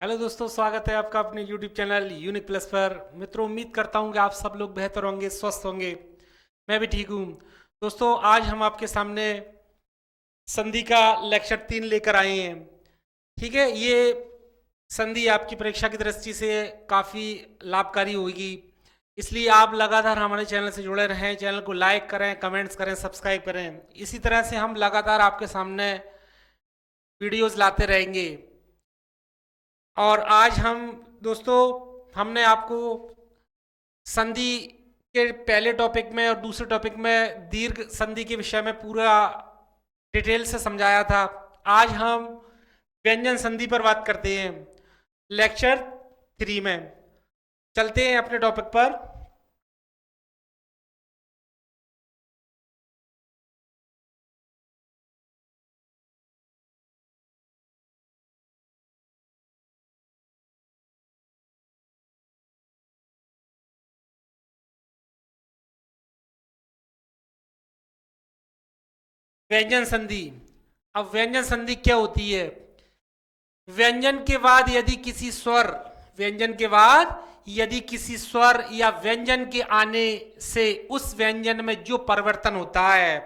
Hello दोस्तों, स्वागत है आपका अपने यूट्यूब चैनल यूनिक प्लस पर। मित्रों, उम्मीद करता हूँ कि आप सब लोग बेहतर होंगे, स्वस्थ होंगे। मैं भी ठीक हूँ। दोस्तों, आज हम आपके सामने संधि का लेक्चर 3 लेकर आए हैं। ठीक है, ये संधि आपकी परीक्षा की दृष्टि से काफ़ी लाभकारी होगी। इसलिए आप लगातार हमारे चैनल से जुड़े रहें, चैनल को लाइक करें, कमेंट्स करें, सब्सक्राइब करें। इसी तरह से हम लगातार आपके सामने वीडियोस लाते रहेंगे। और आज हम दोस्तों, हमने आपको संधि के पहले टॉपिक में और दूसरे टॉपिक में दीर्घ संधि के विषय में पूरा डिटेल से समझाया था। आज हम व्यंजन संधि पर बात करते हैं लेक्चर 3 में। चलते हैं अपने टॉपिक पर। व्यंजन संधि। अब व्यंजन संधि क्या होती है? व्यंजन के बाद यदि किसी स्वर व्यंजन के बाद यदि किसी स्वर या व्यंजन के आने से उस व्यंजन में जो परिवर्तन होता है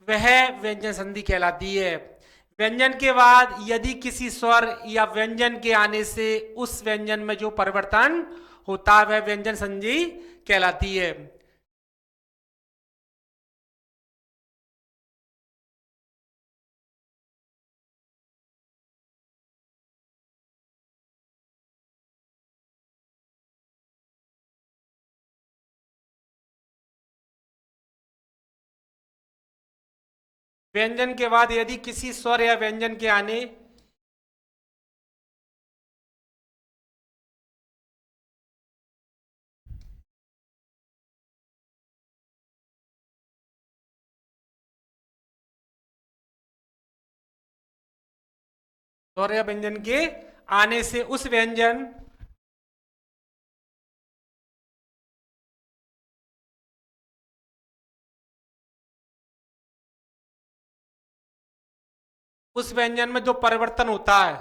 वह व्यंजन संधि कहलाती है। व्यंजन के बाद यदि किसी स्वर या व्यंजन के आने से उस व्यंजन में जो परिवर्तन होता है वह व्यंजन संधि कहलाती है। व्यंजन के बाद यदि किसी स्वर या व्यंजन के आने स्वर या व्यंजन के आने से उस व्यंजन उस व्यंजन में जो परिवर्तन होता है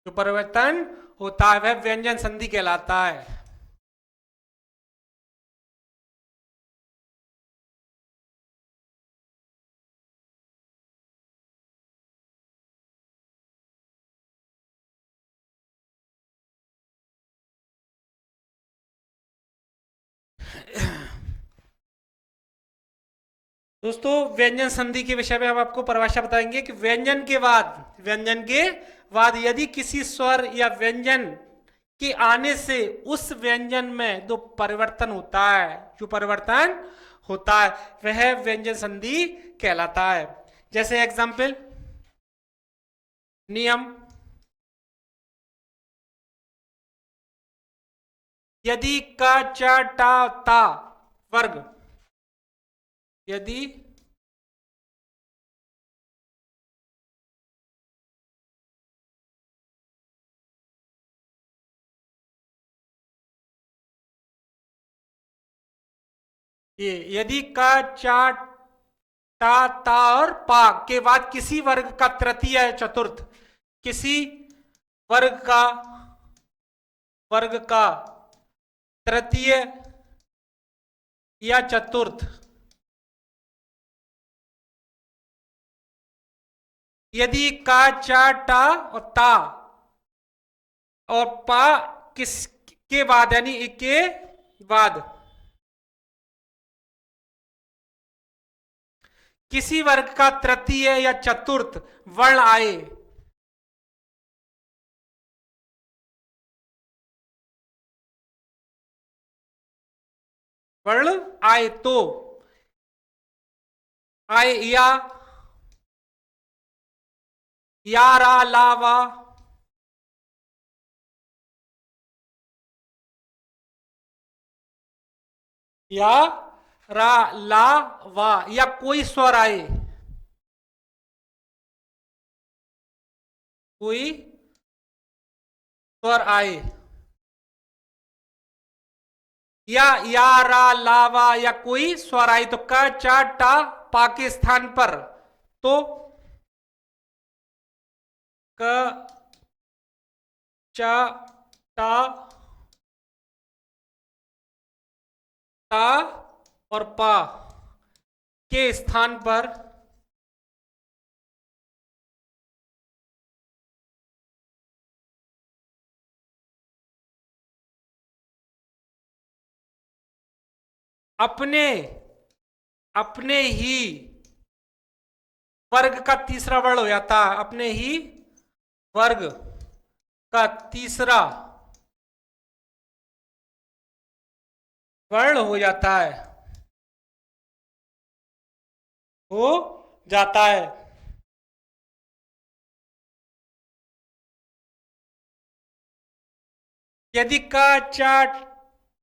जो परिवर्तन होता है वह व्यंजन संधि कहलाता है। दोस्तों, व्यंजन संधि के विषय में हम आपको परिभाषा बताएंगे कि व्यंजन के बाद यदि किसी स्वर या व्यंजन के आने से उस व्यंजन में जो परिवर्तन होता है वह व्यंजन संधि कहलाता है। जैसे एग्जाम्पल, नियम। यदि क च ट ता वर्ग यदि ये यदि क च टा ता और पा के बाद किसी वर्ग का तृतीय या चतुर्थ किसी वर्ग का वर्ग का तृतीय या चतुर्थ यदि का चा टा और ता और पा किस के बाद यानी एक के बाद किसी वर्ग का तृतीय या चतुर्थ वर्ण आए वर्ण आए तो आए या रा ला वा या रा ला वा या कोई स्वर आए कोई स्वर आए या रा लावा या कोई स्वर आए तो क चा टा पा के स्थान पर तो क चा टा ता और पा के स्थान पर अपने अपने ही वर्ग का तीसरा वर्ण हो जाता है। अपने ही वर्ग का तीसरा वर्ण हो जाता है, हो जाता है। यदि का चा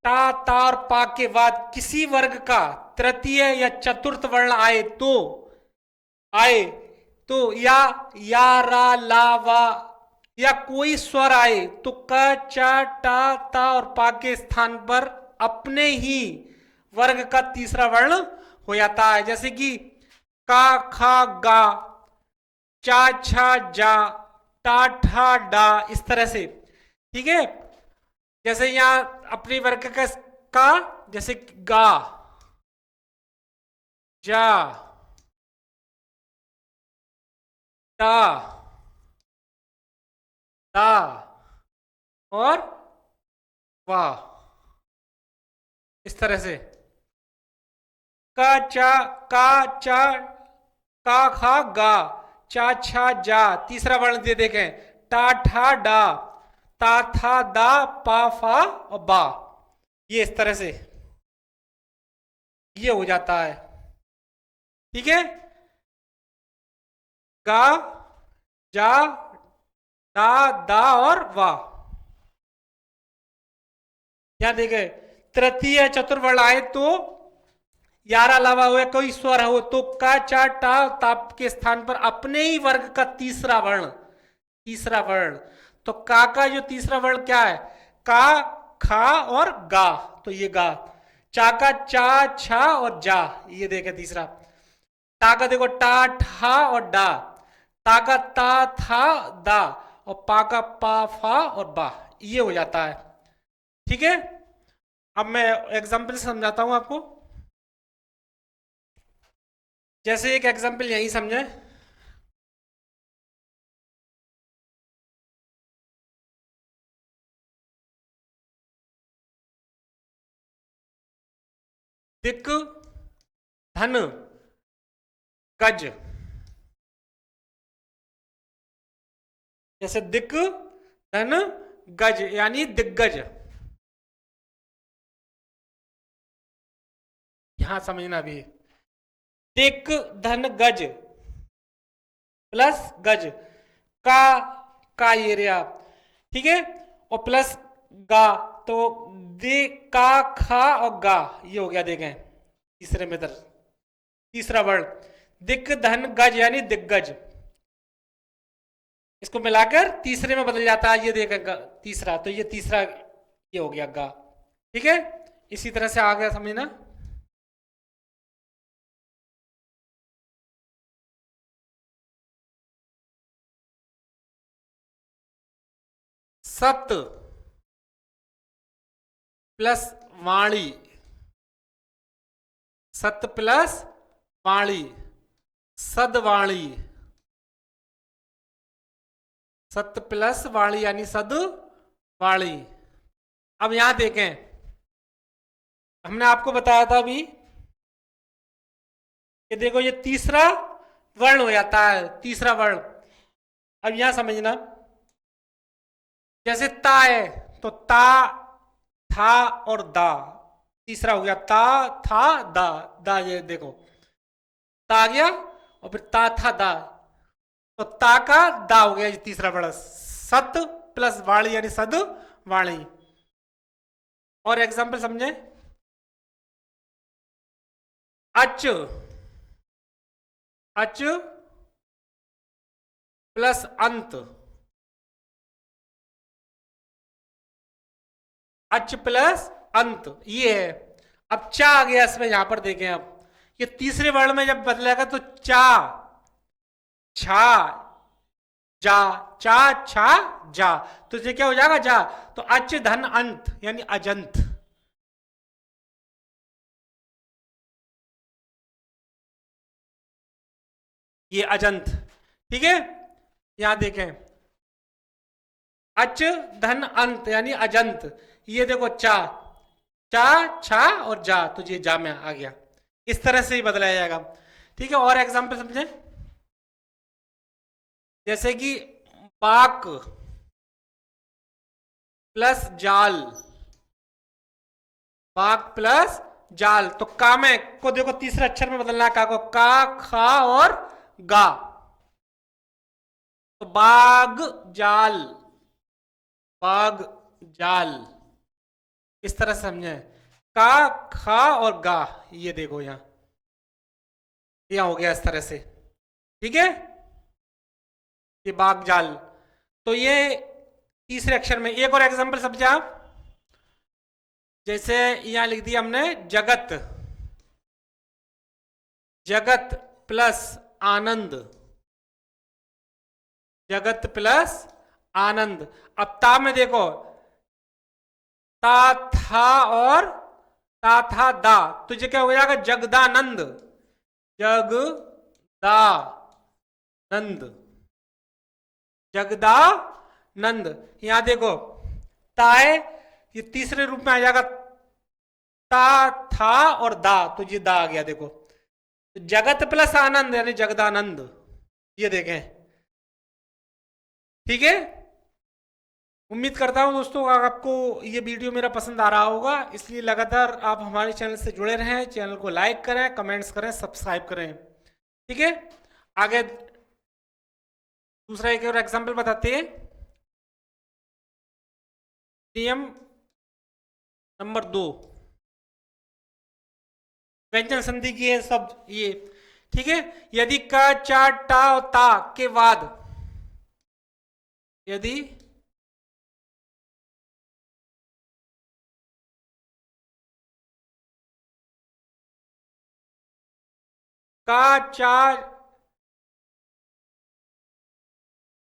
टा ता और पा के बाद किसी वर्ग का तृतीय या चतुर्थ वर्ण आए तो या रा ला वा या कोई स्वर आए तो क चा टा ता और पा के स्थान पर अपने ही वर्ग का तीसरा वर्ण हो जाता है। जैसे कि का खा गा, चा छा जा, टा ठा डा, इस तरह से। ठीक है, जैसे यहां अपने वर्ग का जैसे गा, जा, टा, ता और वाह, इस तरह से। का चा का खा गा, चा छा जा, तीसरा वर्ण दे देखें टा ठा डा, ता था दा पा फा और बा, ये इस तरह से ये हो जाता है। ठीक है, गा, जा, दा, दा और वा। यहां देखे तृतीय चतुर्वर्ण आए तो यारा अलावा हुए कोई स्वर हो तो का चा टा ताप के स्थान पर अपने ही वर्ग का तीसरा वर्ण। तो का जो तीसरा वर्ण क्या है, का खा और गा, तो ये गा। चा का चा छा और जा, ये देखे तीसरा। ता का देखो टा ठा और डा, ता का ता था दा और पा का पा फा और बा, ये हो जाता है। ठीक है, अब मैं एग्जाम्पल समझाता हूं आपको। जैसे एक एग्जाम्पल यही समझे, दिक धन गज। जैसे दिक धन गज यानी दिग्गज, यहां समझना भी। दिक धन गज प्लस गज, का ये रहा। ठीक है, और प्लस गा, तो दे का खा और गा, ये हो गया। देखें तीसरे में तीसरा वर्ण दिक धन गज यानी दिग्गज, इसको मिलाकर तीसरे में बदल जाता है। ये देखें तीसरा, तो ये तीसरा ये हो गया गा। ठीक है, इसी तरह से आ गया समझना। सत प्लस वाणी, सत प्लस वाणी, सदवाणी। सत प्लस वाणी यानी सदवाणी। अब यहां देखें, हमने आपको बताया था अभी कि देखो ये तीसरा वर्ण हो जाता है, तीसरा वर्ण। अब यहां समझना, जैसे ता है तो ता था और दा, तीसरा हो गया ता था दा, ये देखो ता आ गया और फिर ता था दा, तो ता का दा हो गया, ये तीसरा वर्ण। सत प्लस वाणी यानी सद वाणी। और एग्जाम्पल समझे, अच प्लस अंत, अच प्लस अंत, ये है। अब चा आ गया इसमें, यहां पर देखें, अब ये तीसरे वर्ण में जब बदलेगा तो चा, छा, जा, चा, छा, जा, तो ये क्या हो जाएगा, जा। तो अच धन अंत यानी अजंत। ये अजंत, ठीक है। यहां देखें, अच धन अंत यानी अजंत। ये देखो चा, चा, छा और जा, तो ये जा में आ गया। इस तरह से ही बदलाया जाएगा, ठीक है। और एग्जाम्पल समझें, जैसे कि पाक प्लस जाल, पाक प्लस जाल, तो का में को देखो तीसरे अक्षर में बदलना है, का को, का, खा और गा, तो बाग जाल, बाग जाल, इस तरह से समझे। का, खा और गा, ये देखो यहां हो गया इस तरह से, ठीक है। ये बाग जाल, तो ये तीसरे अक्षर में। एक और एग्जांपल समझे आप, जैसे यहां लिख दिया हमने जगत, जगत प्लस आनंद, जगत प्लस आनंद। अब ता में देखो, ता था और ता था दा, तो ये क्या हो जाएगा, जगदानंद, जगदानंद, जगदानंद। यहां देखो ताए, ये तीसरे रूप में आ जाएगा, ता था और दा, तो ये दा आ गया, देखो जगत प्लस आनंद यानी जगदानंद, ये देखें, ठीक है। उम्मीद करता हूं दोस्तों आपको ये वीडियो मेरा पसंद आ रहा होगा, इसलिए लगातार आप हमारे चैनल से जुड़े रहें, चैनल को लाइक करें, कमेंट्स करें, सब्सक्राइब करें, ठीक है। आगे दूसरा एक और एग्जांपल बताते हैं, नियम नंबर 2, व्यंजन संधि की है शब्द ये, ठीक है। यदि क, चा, टा और ता के बाद, यदि का, चा,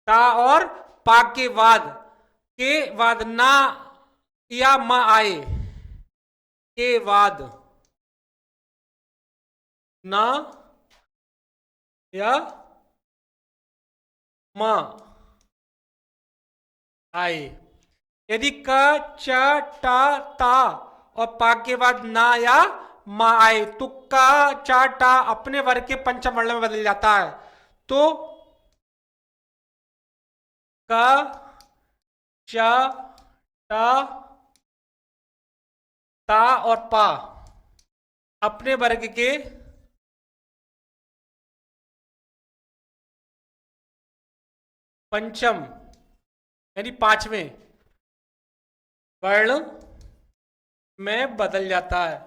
ता और पा के बाद ना या मा आए, के बाद ना या मा आए, यदि क, च, ट, ता और पा के बाद ना या मा आए, तो क, च, ट अपने वर्ग के पंचम वर्ण में बदल जाता है। तो क, च, ट, ता और पा अपने वर्ग के पंचम यानी पांचवें वर्ण में बदल जाता है।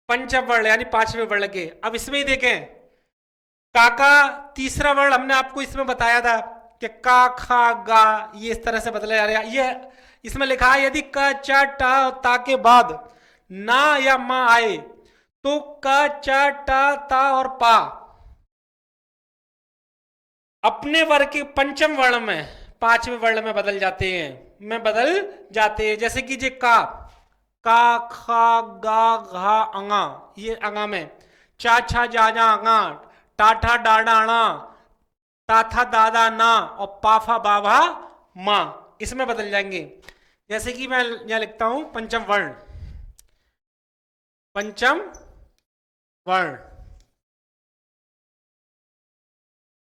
पंचम वर्ण यानी पांचवें वर्ण के। अब इसमें ही देखें, काका तीसरा वर्ण हमने आपको इसमें बताया था कि का, खा, गा, ये इस तरह से बदला जा रहा है। ये इसमें लिखा है यदि क, च, ट ता के बाद ना या मा आए, तो क, च, ट, ता और पा अपने वर्ग के पंचम वर्ण में पांचवें वर्ण में बदल जाते हैं, जैसे कि जे का, खा, गा, घा, अंगा, ये अंगा में, चा, छा, जा, जा, अंगा, टा, ठा, डाडा, अणा, ता, था, दादा, ना और पाफा, बाभा, मां, इसमें बदल जाएंगे। जैसे कि मैं यहां लिखता हूं पंचम वर्ण, पंचम वर्ण,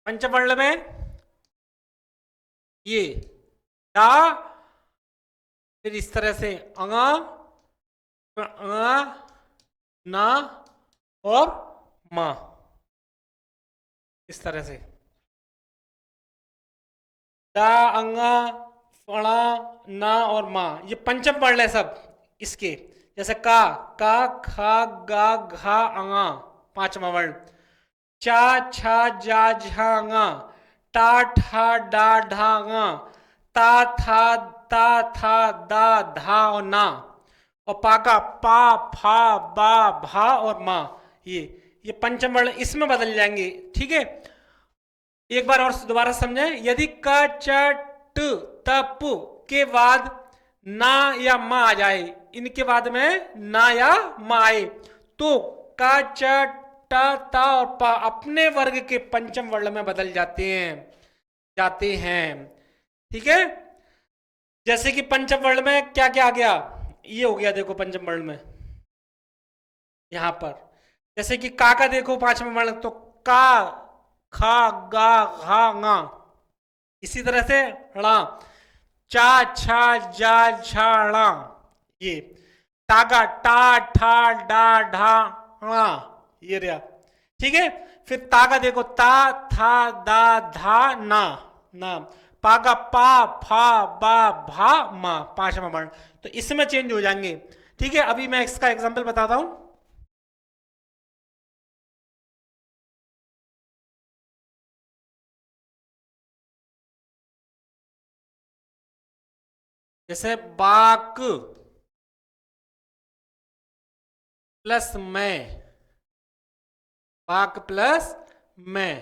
पंचम वर्ण में ये डा, फिर इस तरह से अंगा, अंगा, ना और मां, इस तरह से डा, अंगा, फणा, ना और मां, ये पंचम वर्ण है सब इसके। जैसे का, खा, गा, घा, अंगा पांचवा वर्ण, चा, छा, जा, झा, अंगा, टा ठा डा ढा गा, ता था दा धा और ना, और पा का पा फा बा भा और मा, ये पंचम वर्ण इसमें बदल जाएंगे। ठीक है, एक बार और दोबारा समझें। यदि क च ट त प के बाद ना या मा आ जाए, इनके बाद में ना या मा आए, तो क च ट त और प अपने वर्ग के पंचम वर्ण में बदल जाते हैं। ठीक है, जैसे कि पंचम वर्ण में क्या क्या आ गया, ये हो गया देखो पंचम वर्ण में यहां पर। जैसे कि का देखो पांचवा वर्ण, तो का खा गा घा गा। इसी तरह से ड़ा, चा छा जा झा ड़ा, ये टागा टा ठा डा ढा ड़ा, ये रहा। ठीक है, फिर तागा देखो ता था दा धा ना, ना पागा पा फा बा भा मा, पांचवा वर्ण, तो इसमें चेंज हो जाएंगे। ठीक है, अभी मैं इसका एग्जांपल बताता हूं। जैसे बाक प्लस मैं, बाक प्लस मैं,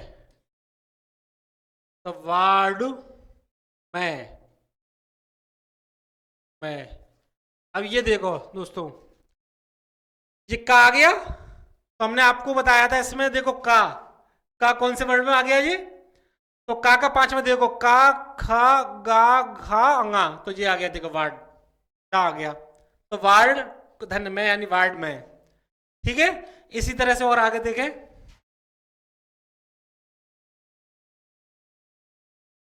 तो वार्ड मैं। अब ये देखो दोस्तों, ये का आ गया, तो हमने आपको बताया था इसमें देखो का कौन से वर्ड में आ गया ये, तो का पांचवा देखो का खा गा घा अंगा, तो ये आ गया देखो वार्ड, क्या आ गया, तो वार्ड धन में यानी वार्ड में। ठीक है, इसी तरह से और आगे देखें,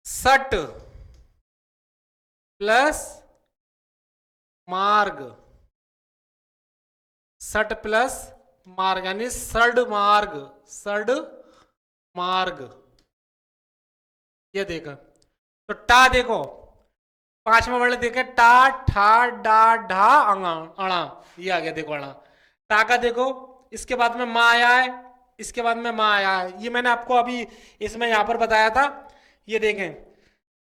सट प्लस मार्ग, सट प्लस मार्ग यानी सड मार्ग, ये देखो, तो टा देखो पांचवा वर्ण देखे टा ठा डा ढा अणा अणा, ये आ गया देखो अणा। टा का देखो इसके बाद में मा आया है, इसके बाद में मा आया है, ये मैंने आपको अभी इसमें यहां पर बताया था। ये देखें,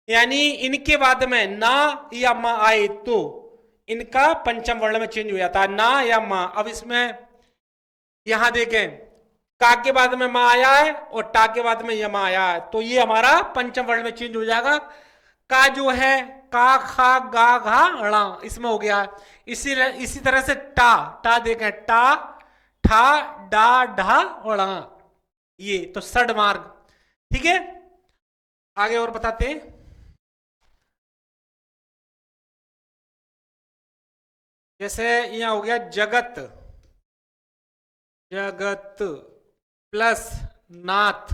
यानी इनके बाद में ना या मा आए तो इनका पंचम वर्ण में चेंज हो जाता है, ना या मा। अब इसमें यहां देखें, का के बाद में मा आया है और टा के बाद में यमा आया है, तो ये हमारा पंचम वर्ण में चेंज हो जाएगा। का जो है का खा गा घा ड़ा, इसमें हो गया। इसी तरह से टा देखें, टा ठा डा ढा और ड़ा, ये तो सड मार्ग। ठीक है, आगे और बताते हैं। जैसे यहां हो गया जगत प्लस नाथ,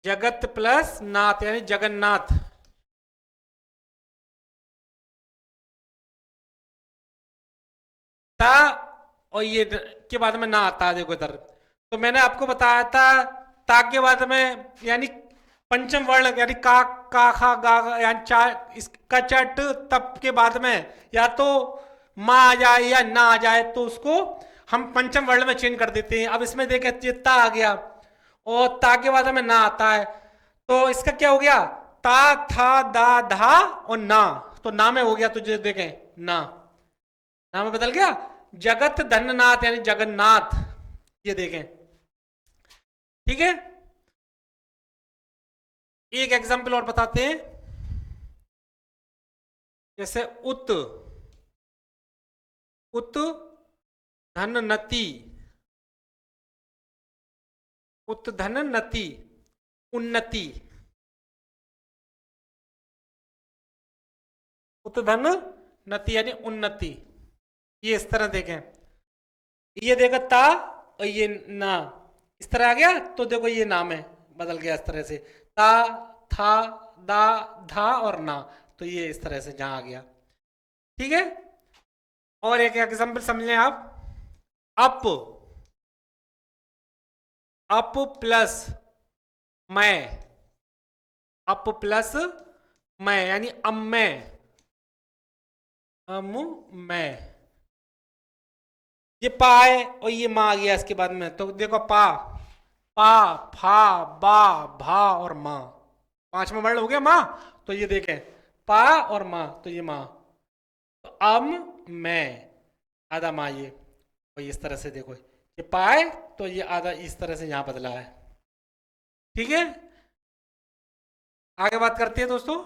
जगत प्लस नाथ यानी जगन्नाथ। ता और ये के बाद में ना आता है देखो इधर, तो मैंने आपको बताया था ता के बाद में यानी पंचम वर्ण यानी का खा गा यानी चा, इसका चट तप के बाद में या तो माँ आ जाए या ना आ जाए, तो उसको हम पंचम वर्ण में चेंज कर देते हैं। अब इसमें देखे ता आ गया और ता के बाद में ना आता है, तो इसका क्या हो गया, ता था दा धा और ना, तो ना में हो गया, तो जो देखें ना में बदल गया, जगत धननाथ यानी जगन्नाथ, ये देखें। ठीक है, एक एग्जाम्पल और बताते हैं। जैसे उत धन नति, उत धन नति उन्नति, उत धन नति यानी उन्नति, ये इस तरह देखें। ये देखो ता और ये ना इस तरह आ गया, तो देखो ये नाम है बदल गया इस तरह से, ता था दा धा और ना, तो ये इस तरह से जहां आ गया। ठीक है, और एक एग्जांपल समझ लें आप। अप प्लस मैं, अप प्लस मैं यानी मैं ये पा है और ये माँ आ गया इसके बाद में, तो देखो पा पा, फा, बा, भा और माँ। पांचवा वर्ड हो गया माँ। तो ये देखें, पा और माँ, तो ये माँ। तो मैं, आधा माँ, ये तो इस तरह से देखो, ये पाए तो ये आधा इस तरह से यहां बदला है। ठीक है, आगे बात करते हैं दोस्तों।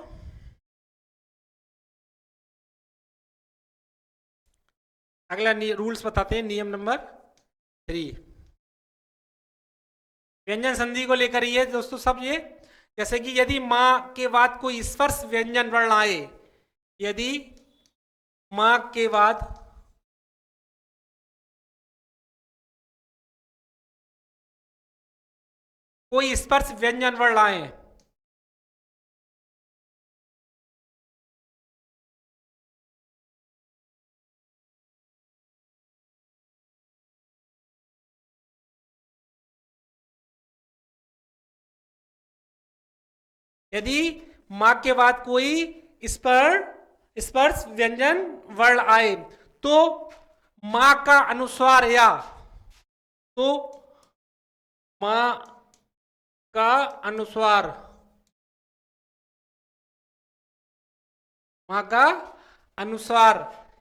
अगला रूल्स बताते हैं, नियम नंबर 3, व्यंजन संधि को लेकर ये दोस्तों सब ये, जैसे कि यदि माँ के बाद कोई स्पर्श व्यंजन वर्ण आए, यदि माँ के बाद कोई स्पर्श व्यंजन वर्ण आए, यदि माँ के बाद कोई स्पर्श व्यंजन वर्ण आए, तो माँ का अनुस्वार या, तो माँ का अनुस्वार, माँ का अनुस्वार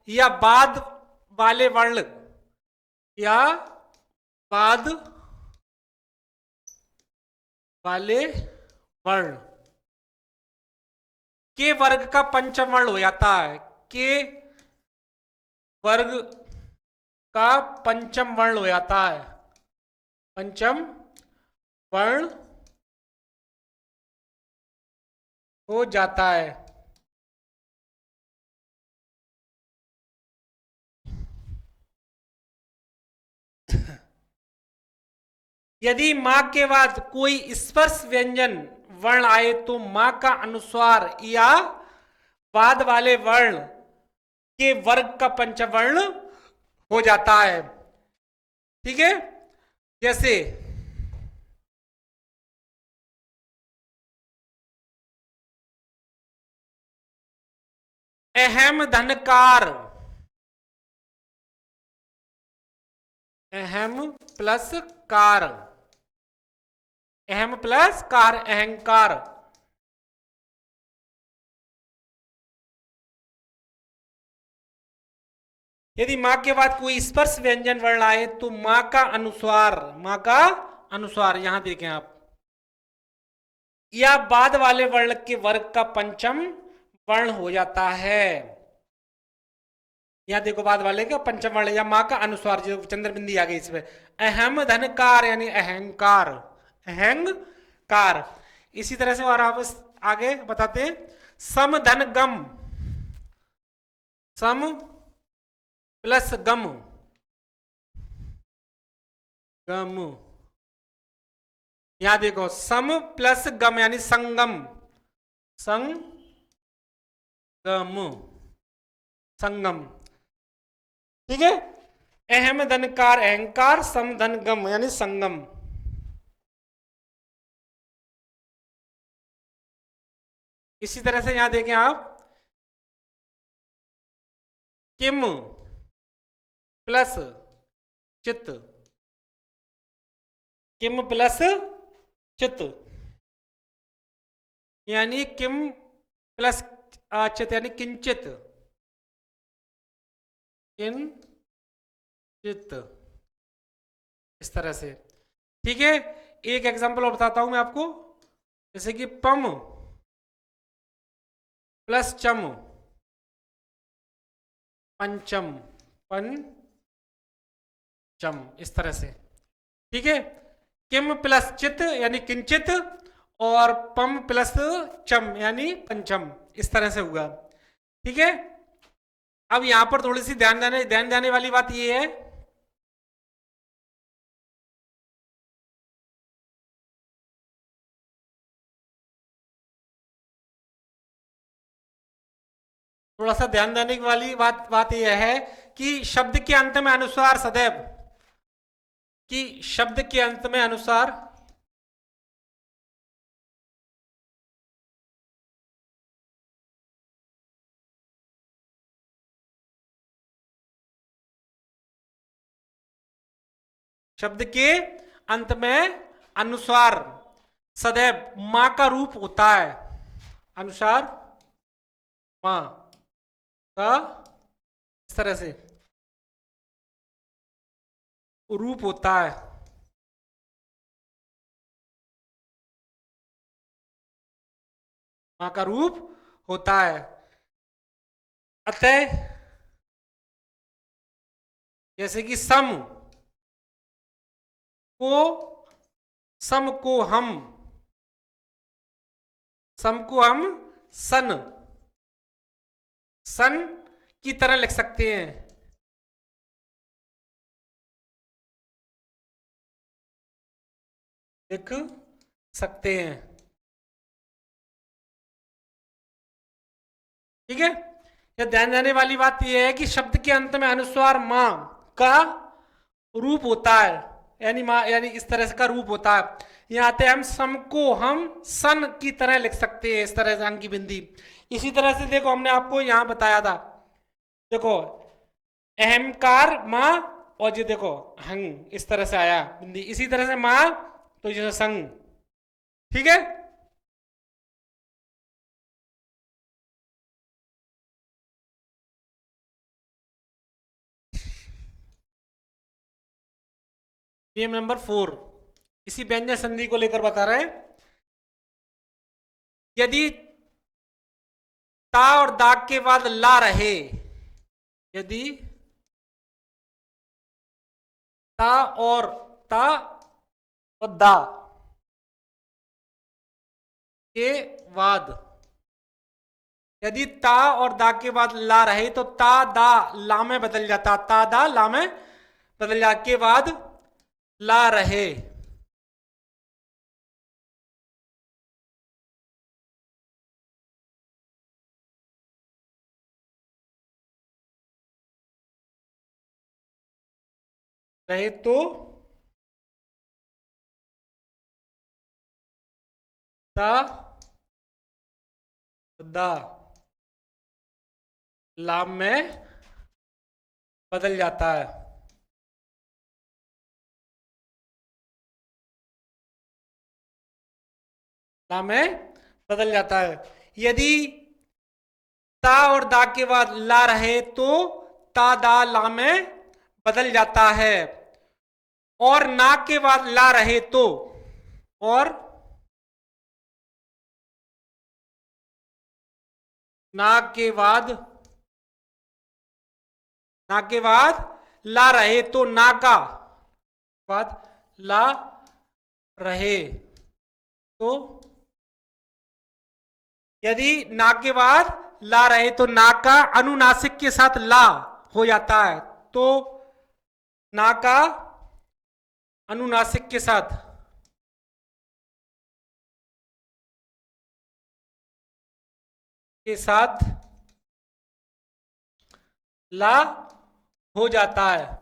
या बाद वाले वर्ण, या बाद वाले वर्ण के वर्ग का पंचम वर्ण हो जाता है, के वर्ग का पंचम वर्ण हो जाता है, पंचम वर्ण हो जाता है। यदि माँ के बाद कोई स्पर्श व्यंजन वर्ण आए, तो माँ का अनुस्वार या बाद वाले वर्ण के वर्ग का पंचवर्ण हो जाता है। ठीक है, जैसे अहम धनकार, अहम प्लस कार, अहम प्लस कार, अहंकार। यदि माँ के बाद कोई स्पर्श व्यंजन वर्ण आए, तो माँ का अनुस्वार, माँ का अनुस्वार यहां देखें आप, या बाद वाले वर्ण के वर्ग का पंचम वर्ण हो जाता है। यहां देखो, बाद वाले का पंचम वर्ण या माँ का अनुस्वार, जो चंद्र बिंदी आ गई इसमें, अहम धनकार यानी अहंकार, अहंकार। इसी तरह से और आप आगे बताते हैं, सम धन गम, सम प्लस गम, गम, यहां देखो, सम प्लस गम यानी संगम, संगम, संगम। ठीक है, अहम धनकार अहंकार, सम धन गम यानी संगम। इसी तरह से यहां देखें आप, किम प्लस चित्त, किम प्लस चित्त यानी किम प्लस चित्त यानी किंचित, किंचित, इस तरह से। ठीक है, एक एग्जांपल और बताता हूं मैं आपको, जैसे कि पम प्लस चम, पंचम, पंचम, इस तरह से। ठीक है, किम प्लस चित यानी किंचित, और पम प्लस चम यानी पंचम, इस तरह से हुआ। ठीक है, अब यहां पर थोड़ी सी ध्यान देने वाली बात यह है, थोड़ा सा ध्यान देने वाली बात यह है कि शब्द के अंत में अनुस्वार सदैव, कि शब्द के अंत में अनुसार शब्द के अंत में अनुस्वार सदैव मां का रूप होता है, अनुसार मां का इस तरह से रूप होता है, मां का रूप होता है। अतः जैसे कि को सम को हम सन सन की तरह लिख सकते हैं, लिख सकते हैं। ठीक है, यह ध्यान देने वाली बात यह है कि शब्द के अंत में अनुस्वार मां का रूप होता है, यानी मां यानी इस तरह से का रूप होता है। यहाँ आते हैं हम सम को हम सन की तरह लिख सकते हैं, इस तरह से अंग की बिंदी। इसी तरह से देखो हमने आपको यहां बताया था, देखो अहमकार मां, और ये देखो हंग, इस तरह से आया बिंदी। इसी तरह से मां तो जैसे संग। ठीक है, नियम नंबर 4 इसी व्यंजन संधि को लेकर बता रहे हैं। यदि ता और दाग के बाद ला रहे, यदि ता और ता और दा के बाद, यदि ता और दा के बाद ला रहे तो ता दा ला में बदल जाता, ता दा ला में बदल जा के बाद ला रहे। रहे तो ता दा लाम में बदल जाता है। लाम में बदल जाता है। यदि ता और दा के बाद ला रहे तो ता दा ला में बदल जाता है, और ना के बाद ला रहे तो, और ना के बाद ला रहे तो ना का बाद ला रहे तो, यदि ना के बाद ला रहे तो ना का अनुनासिक के साथ ला हो जाता है, तो ना का अनुनासिक के साथ ला हो जाता है।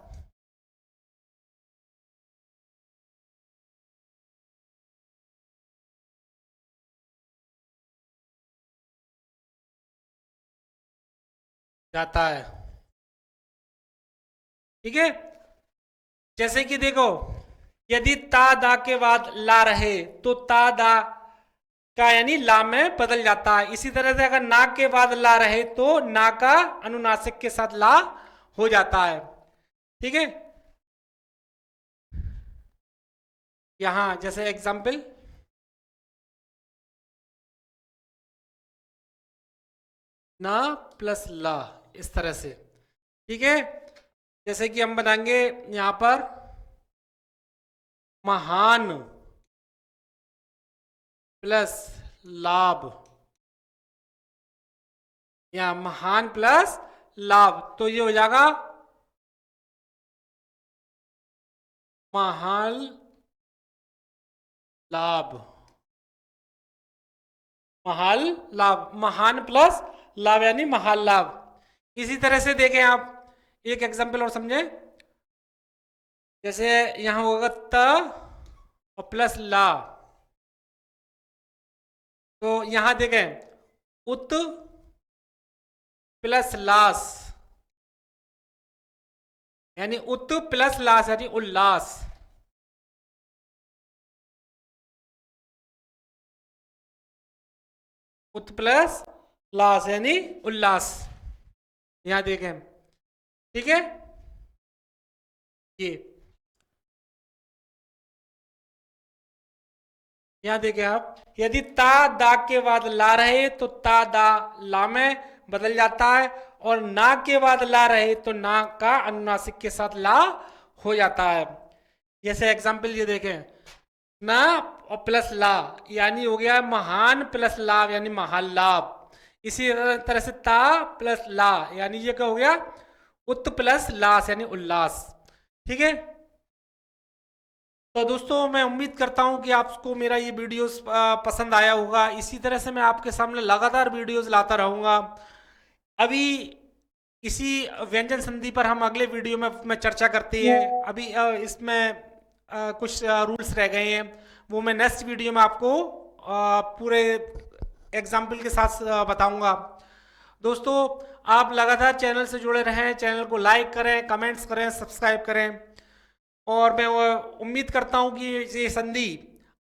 जाता है। ठीक है, जैसे कि देखो यदि ता दा के बाद ला रहे तो ता दा का यानी ला में बदल जाता है। इसी तरह से अगर ना के बाद ला रहे तो ना का अनुनासिक के साथ ला हो जाता है। ठीक है, यहां जैसे एग्जाम्पल ना प्लस ला, इस तरह से। ठीक है, जैसे कि हम बनाएंगे यहां पर महान प्लस लाभ, या महान प्लस लाभ, तो ये हो जाएगा महान लाभ। महाल लाभ, महान प्लस लाभ यानी महाल लाभ। इसी तरह से देखें आप एक एग्जांपल और समझे, जैसे यहां होगा त और प्लस ला, तो यहां देखें उत प्लस लास, यानी उत प्लस लास यानी उल्लास। उत प्लस लास यानी उल्लास। यहां देखें, ठीक है, ये यहां देखें आप, यदि ता दा के बाद ला रहे तो ता दा ला में बदल जाता है, और ना के बाद ला रहे तो ना का अनुनासिक के साथ ला हो जाता है। जैसे एग्जाम्पल ये देखें, ना और प्लस ला यानी हो गया महान प्लस लाभ यानी महान लाभ। इसी तरह से ता प्लस ला यानी ये क्या हो गया, उत प्लस लास यानी उल्लास। ठीक है, तो दोस्तों मैं उम्मीद करता हूं कि आपको मेरा ये वीडियोस पसंद आया होगा। इसी तरह से मैं आपके सामने लगातार वीडियोस लाता रहूंगा। अभी इसी व्यंजन संधि पर हम अगले वीडियो में चर्चा करते हैं। अभी इसमें कुछ रूल्स रह गए हैं, वो मैं नेक्स्ट वीडियो में आपको पूरे एग्जाम्पल के साथ बताऊंगा। दोस्तों आप लगातार चैनल से जुड़े रहें, चैनल को लाइक करें, कमेंट्स करें, सब्सक्राइब करें, और मैं उम्मीद करता हूं कि ये संधि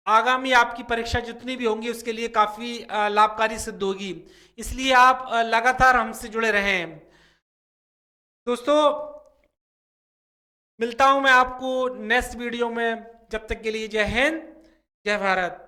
आगामी आपकी परीक्षा जितनी भी होंगी उसके लिए काफ़ी लाभकारी सिद्ध होगी। इसलिए आप लगातार हमसे जुड़े रहें। दोस्तों मिलता हूं मैं आपको नेक्स्ट वीडियो में, जब तक के लिए जय हिंद, जय भारत।